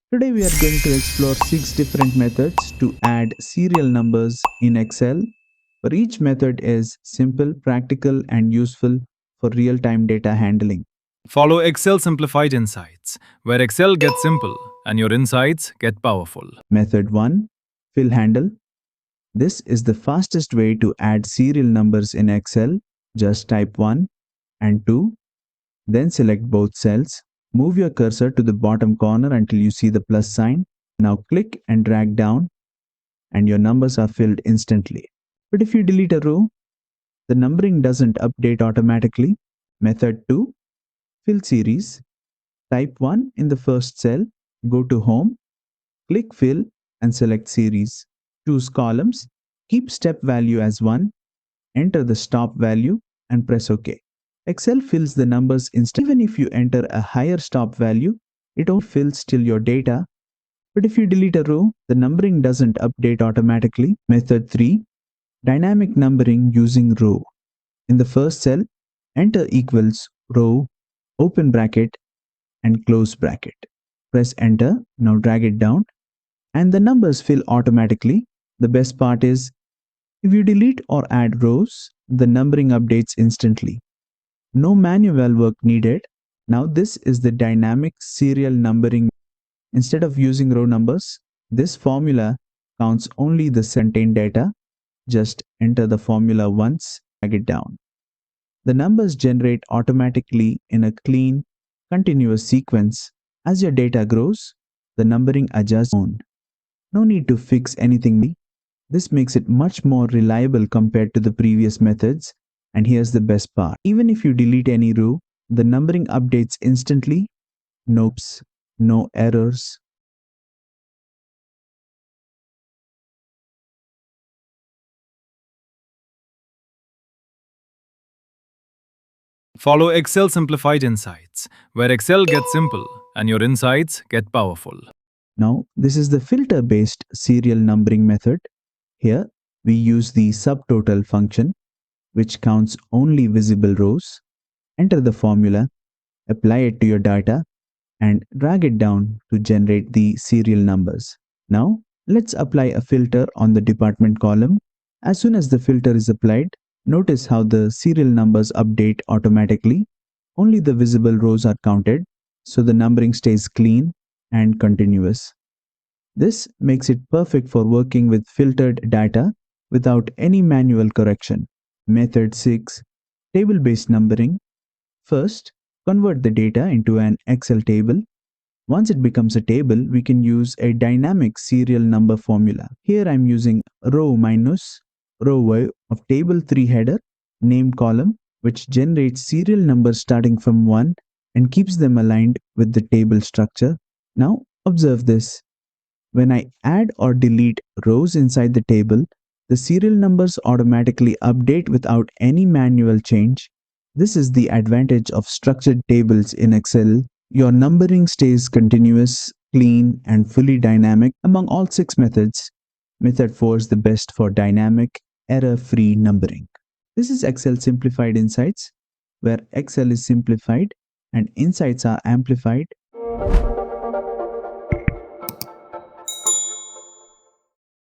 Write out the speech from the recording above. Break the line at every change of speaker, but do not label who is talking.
Today we are going to explore 6 different methods to add serial numbers in Excel. For each method is simple, practical and useful for real-time data handling.
Follow Excel Simplified Insights, where Excel gets simple and your insights get powerful.
Method 1. Fill handle. This is the fastest way to add serial numbers in Excel. Just type 1 and 2, then select both cells. Move your cursor to the bottom corner until you see the plus sign. Now click and drag down and your numbers are filled instantly. But if you delete a row, the numbering doesn't update automatically. Method 2. Fill series. Type 1 in the first cell, go to Home, click Fill and select Series. Choose columns, keep step value as 1, enter the stop value and press OK. Excel fills the numbers instantly. Even if you enter a higher stop value, it only fills till your data. But if you delete a row, the numbering doesn't update automatically. Method 3. Dynamic numbering using row. In the first cell, enter equals row, open bracket and close bracket. Press enter, now drag it down and the numbers fill automatically. The best part is, if you delete or add rows, the numbering updates instantly. No manual work needed. Now this is the dynamic serial numbering. Instead of using row numbers, this formula counts only the contained data. Just enter the formula once, drag it down. The numbers generate automatically in a clean, continuous sequence. As your data grows, the numbering adjusts on. No need to fix anything. This makes it much more reliable compared to the previous methods. And here's the best part. Even if you delete any row, the numbering updates instantly. Nope, no errors.
Follow Excel Simplified Insights, where Excel gets simple and your insights get powerful.
Now, this is the filter-based serial numbering method. Here, we use the SUBTOTAL function, which counts only visible rows. Enter the formula, apply it to your data, and drag it down to generate the serial numbers. Now, let's apply a filter on the department column. As soon as the filter is applied, notice how the serial numbers update automatically. Only the visible rows are counted, so the numbering stays clean and continuous. This makes it perfect for working with filtered data without any manual correction. Method 6. Table-based numbering. First, convert the data into an Excel table. Once it becomes a table, we can use a dynamic serial number formula. Here I'm using row minus row y of table 3 header name column, which generates serial numbers starting from 1 and keeps them aligned with the table structure. Now observe this. When I add or delete rows inside the table, the serial numbers automatically update without any manual change. This is the advantage of structured tables in Excel. Your numbering stays continuous, clean, and fully dynamic. Among all 6 methods, method 4 is the best for dynamic, error-free numbering. This is Excel Simplified Insights, where Excel is simplified and insights are amplified.